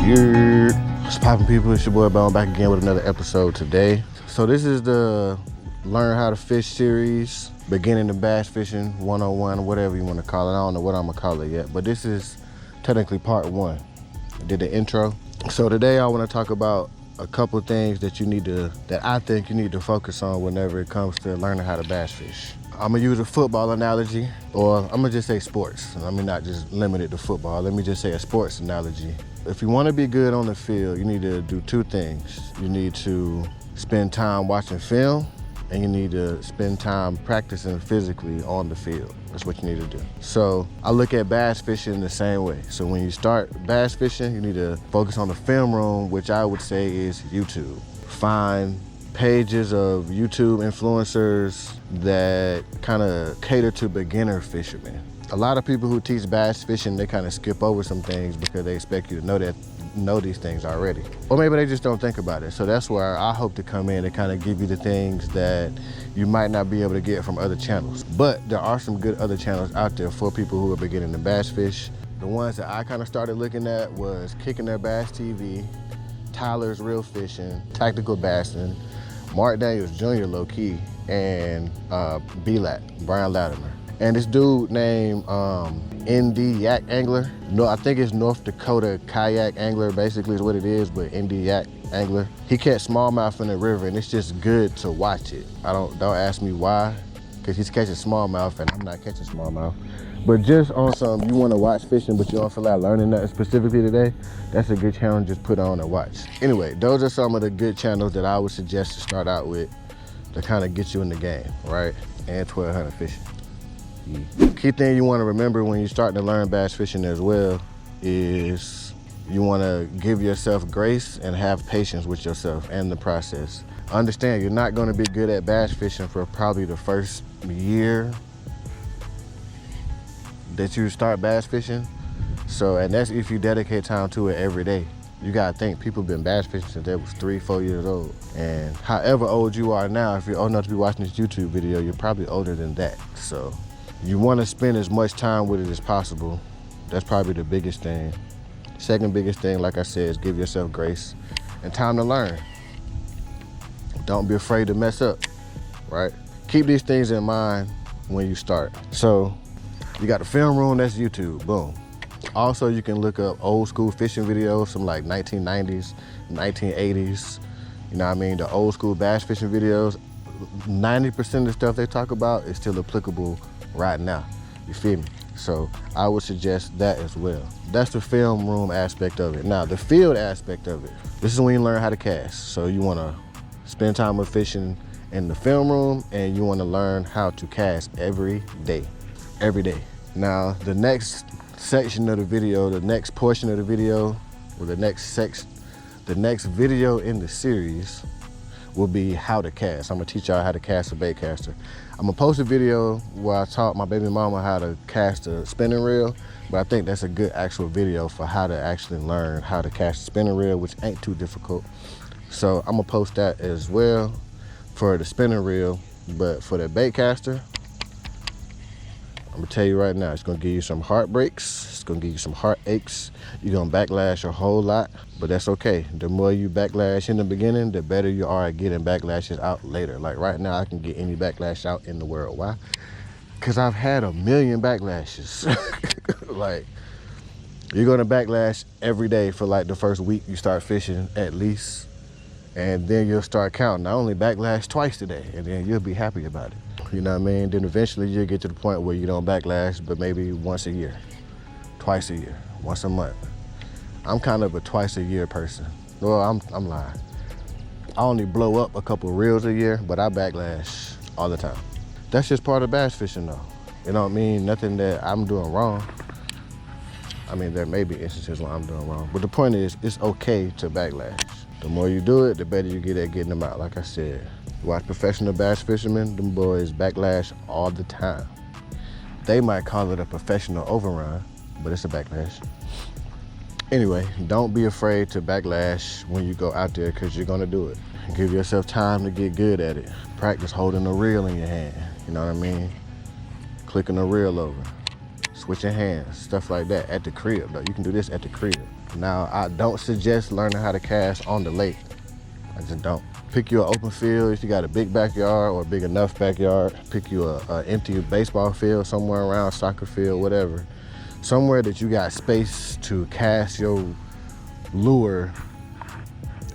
What's poppin', people? It's your boy Bone back again with another episode today. So this is the Learn How to Fish series, beginning to bass fishing 101, whatever you want to call it. I don't know what I'm gonna call it yet, but this is technically part one. I did the intro. So today I want to talk about a couple things that I think you need to focus on whenever it comes to learning how to bass fish. I'm gonna use a football analogy, or I'm gonna just say sports. Let me not just limit it to football. Let me just say a sports analogy. If you wanna be good on the field, you need to do two things. You need to spend time watching film, and you need to spend time practicing physically on the field. That's what you need to do. So I look at bass fishing the same way. So when you start bass fishing, you need to focus on the film room, which I would say is YouTube. Find pages of YouTube influencers that kind of cater to beginner fishermen. A lot of people who teach bass fishing, they kind of skip over some things because they expect you to know these things already. Or maybe they just don't think about it. So that's where I hope to come in and kind of give you the things that you might not be able to get from other channels. But there are some good other channels out there for people who are beginning to bass fish. The ones that I kind of started looking at was Kicking Their Bass TV, Tyler's Real Fishing, Tactical Bassing, Mark Daniels Jr. low key, and B-Lat, Brian Latimer. And this dude named ND Yak Angler. No, I think it's North Dakota Kayak Angler, basically is what it is, but ND Yak Angler. He catch smallmouth in the river, and it's just good to watch it. Don't ask me why, because he's catching smallmouth and I'm not catching smallmouth. But just on some, you want to watch fishing, but you don't feel like learning that specifically today, that's a good channel to just put on and watch. Anyway, those are some of the good channels that I would suggest to start out with to kind of get you in the game, right? And 1200 fishing. Key thing you want to remember when you're starting to learn bass fishing as well is you want to give yourself grace and have patience with yourself and the process. Understand, you're not going to be good at bass fishing for probably the first year that you start bass fishing. So, and that's if you dedicate time to it every day. You gotta think, people been bass fishing since they was 3-4 years old. And however old you are now, if you're old enough to be watching this YouTube video, you're probably older than that. So you wanna spend as much time with it as possible. That's probably the biggest thing. Second biggest thing, like I said, is give yourself grace and time to learn. Don't be afraid to mess up, right? Keep these things in mind when you start. So you got the film room, that's YouTube, boom. Also, you can look up old school fishing videos from like 1990s, 1980s. You know what I mean? The old school bass fishing videos, 90% of the stuff they talk about is still applicable right now. You feel me? So I would suggest that as well. That's the film room aspect of it. Now, the field aspect of it, this is when you learn how to cast. So you wanna spend time with fishing in the film room, and you wanna learn how to cast every day. Every day. Now, the next section of the video, the next portion of the video, or the next video in the series will be how to cast. I'm gonna teach y'all how to cast a bait caster. I'm gonna post a video where I taught my baby mama how to cast a spinning reel, but I think that's a good actual video for how to actually learn how to cast a spinning reel, which ain't too difficult. So I'm gonna post that as well for the spinning reel, but for the bait caster, I'm gonna tell you right now, it's gonna give you some heartbreaks, it's gonna give you some heartaches. You're gonna backlash a whole lot, but that's okay. The more you backlash in the beginning, the better you are at getting backlashes out later. Like right now, I can get any backlash out in the world. Why? Because I've had a million backlashes. Like, you're gonna backlash every day for like the first week you start fishing at least, and then you'll start counting. I only backlash twice today, and then you'll be happy about it. You know what I mean? Then eventually you'll get to the point where you don't backlash, but maybe once a year, twice a year, once a month. I'm kind of a twice a year person. Well, I'm lying. I only blow up a couple reels a year, but I backlash all the time. That's just part of bass fishing though. It don't mean nothing that I'm doing wrong. I mean, there may be instances where I'm doing wrong, but the point is, it's okay to backlash. The more you do it, the better you get at getting them out, like I said. Watch professional bass fishermen, them boys backlash all the time. They might call it a professional overrun, but it's a backlash. Anyway, don't be afraid to backlash when you go out there, because you're gonna do it. Give yourself time to get good at it. Practice holding a reel in your hand, you know what I mean? Clicking a reel over. switching hands, stuff like that at the crib though. You can do this at the crib. Now, I don't suggest learning how to cast on the lake. I just don't. Pick you an open field if you got a big backyard or a big enough backyard. Pick you a empty baseball field somewhere around, soccer field, whatever. Somewhere that you got space to cast your lure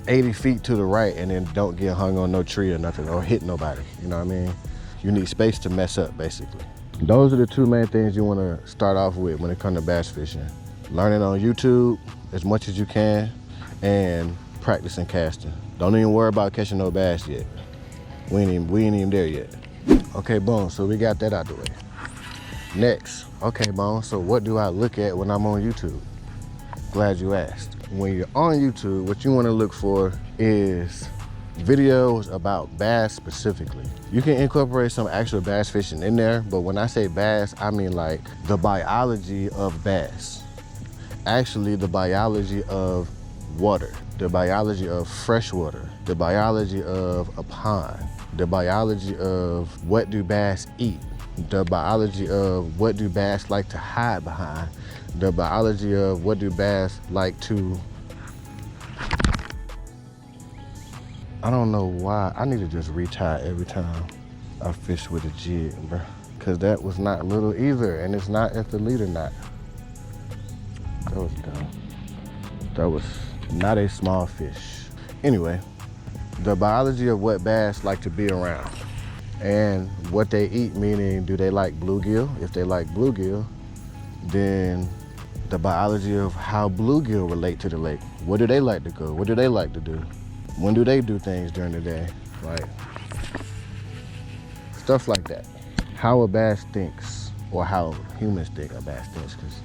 80 feet to the right and then don't get hung on no tree or nothing or hit nobody, you know what I mean? You need space to mess up, basically. Those are the two main things you want to start off with when it comes to bass fishing. Learning on YouTube as much as you can and practicing casting. Don't even worry about catching no bass yet. We ain't even there yet. Okay, boom, so we got that out the way. Next, okay, boom, so what do I look at when I'm on YouTube? Glad you asked. When you're on YouTube, what you want to look for is videos about bass specifically. You can incorporate some actual bass fishing in there, but when I say bass, I mean like the biology of bass. Actually, the biology of water, the biology of fresh water, the biology of a pond, the biology of what do bass eat, the biology of what do bass like to hide behind, the biology of what do bass like to, I don't know why, I need to just retie every time I fish with a jig, bro. Cause that was not little either, and it's not at the leader knot. That was dumb. That was not a small fish. Anyway, the biology of what bass like to be around and what they eat, meaning do they like bluegill? If they like bluegill, then the biology of how bluegill relate to the lake. Where do they like to go? What do they like to do? When do they do things during the day? Like, stuff like that. How a bass thinks, or how humans think a bass thinks, because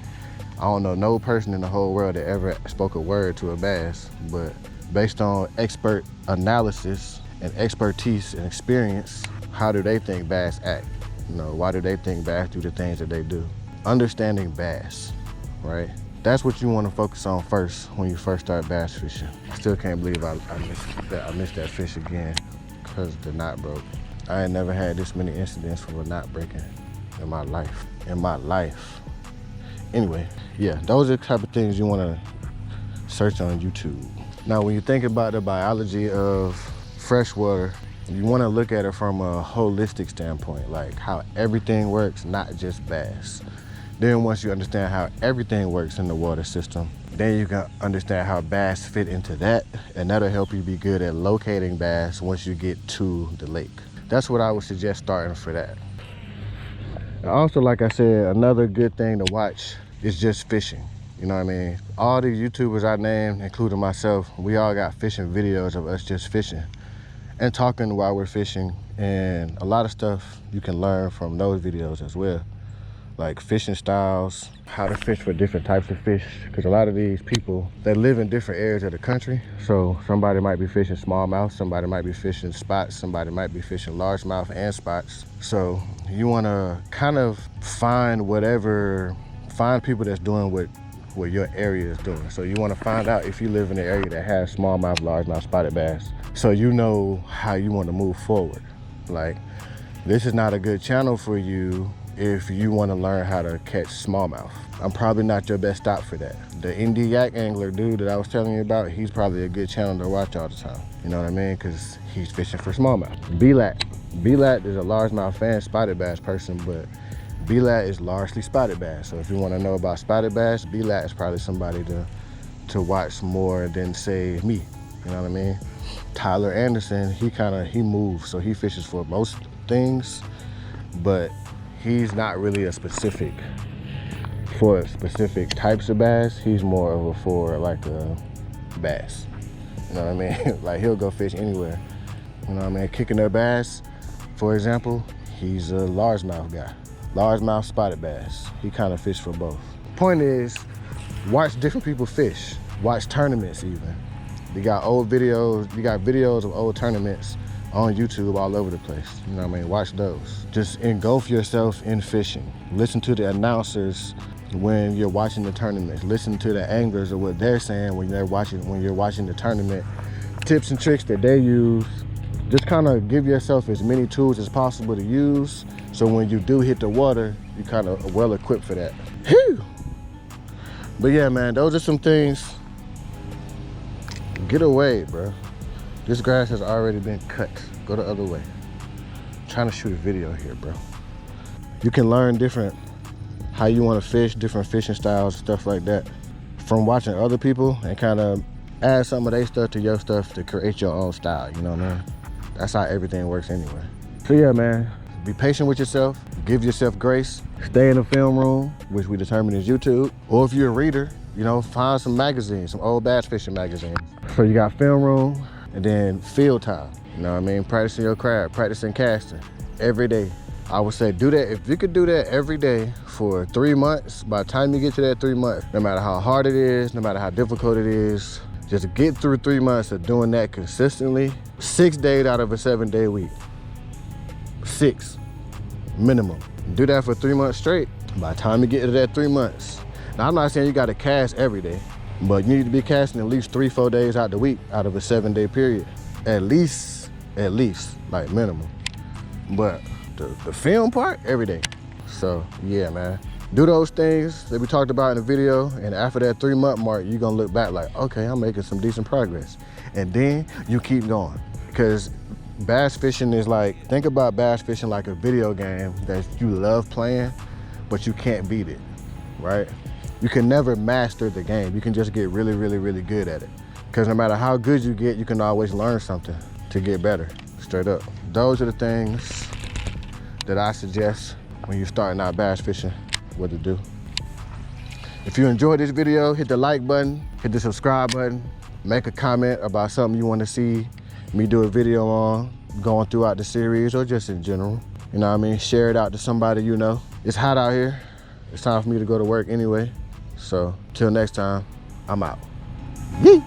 I don't know no person in the whole world that ever spoke a word to a bass, but based on expert analysis and expertise and experience, how do they think bass act? You know, why do they think bass do the things that they do? Understanding bass, right? That's what you want to focus on first when you first start bass fishing. I still can't believe I missed that fish again because the knot broke. I ain't never had this many incidents from a knot breaking in my life. Anyway, yeah, those are the type of things you want to search on YouTube. Now, when you think about the biology of freshwater, you want to look at it from a holistic standpoint, like how everything works, not just bass. Then once you understand how everything works in the water system, then you can understand how bass fit into that, and that'll help you be good at locating bass once you get to the lake. That's what I would suggest starting for that. And also, like I said, another good thing to watch is just fishing. You know what I mean? All the YouTubers I named, including myself, we all got fishing videos of us just fishing and talking while we're fishing, and a lot of stuff you can learn from those videos as well. Like fishing styles, how to fish for different types of fish, because a lot of these people, they live in different areas of the country. So somebody might be fishing smallmouth, somebody might be fishing spots, somebody might be fishing largemouth and spots. So you want to kind of find people that's doing what your area is doing. So you want to find out if you live in an area that has smallmouth, largemouth, spotted bass, so you know how you want to move forward. Like, this is not a good channel for you if you want to learn how to catch smallmouth. I'm probably not your best stop for that. The indie yak angler dude that I was telling you about, he's probably a good channel to watch all the time. You know what I mean? Because he's fishing for smallmouth. B-Lat is a largemouth and spotted bass person, but B-Lat is largely spotted bass. So if you want to know about spotted bass, B-Lat is probably somebody to watch more than, say, me. You know what I mean? Tyler Anderson, he moves, so he fishes for most things, but he's not really for specific types of bass. He's more of for like a bass. You know what I mean? Like, he'll go fish anywhere. You know what I mean? Kicking their bass, for example, he's a largemouth guy. Largemouth spotted bass. He kind of fish for both. Point is, watch different people fish. Watch tournaments even. You got videos of old tournaments on YouTube all over the place. You know what I mean? Watch those. Just engulf yourself in fishing. Listen to the announcers when you're watching the tournaments. Listen to the anglers of what they're saying when you're watching the tournament. Tips and tricks that they use. Just kind of give yourself as many tools as possible to use, so when you do hit the water, you kind of well equipped for that. Whew. But yeah, man, those are some things. Get away, bro. This grass has already been cut. Go the other way. I'm trying to shoot a video here, bro. You can learn how you want to fish, different fishing styles, stuff like that, from watching other people and kind of add some of their stuff to your stuff to create your own style, you know what I mean? That's how everything works anyway. So yeah, man, be patient with yourself, give yourself grace, stay in the film room, which we determine is YouTube, or if you're a reader, you know, find some magazines, some old bass fishing magazines. So you got film room and then field time, you know what I mean? Practicing your craft, practicing casting every day. I would say do that. If you could do that every day for 3 months, by the time you get to that 3 months, no matter how hard it is, no matter how difficult it is, just get through 3 months of doing that consistently, 6 days out of a 7-day week. 6 minimum. Do that for 3 months straight. By the time you get to that 3 months, now I'm not saying you gotta cast every day, but you need to be casting at least 3-4 days out the week out of a 7-day period. At least, like minimum. But the film part, every day. So yeah, man. Do those things that we talked about in the video, and after that 3-month mark, you're gonna look back like, okay, I'm making some decent progress. And then you keep going. Because bass fishing is like, think about bass fishing like a video game that you love playing, but you can't beat it, right? You can never master the game. You can just get really, really, really good at it. Because no matter how good you get, you can always learn something to get better, straight up. Those are the things that I suggest when you're starting out bass fishing, what to do. If you enjoyed this video, hit the like button, hit the subscribe button, make a comment about something you want to see me do a video on, going throughout the series or just in general. You know what I mean? Share it out to somebody you know. It's hot out here. It's time for me to go to work anyway. So till next time, I'm out. Yee!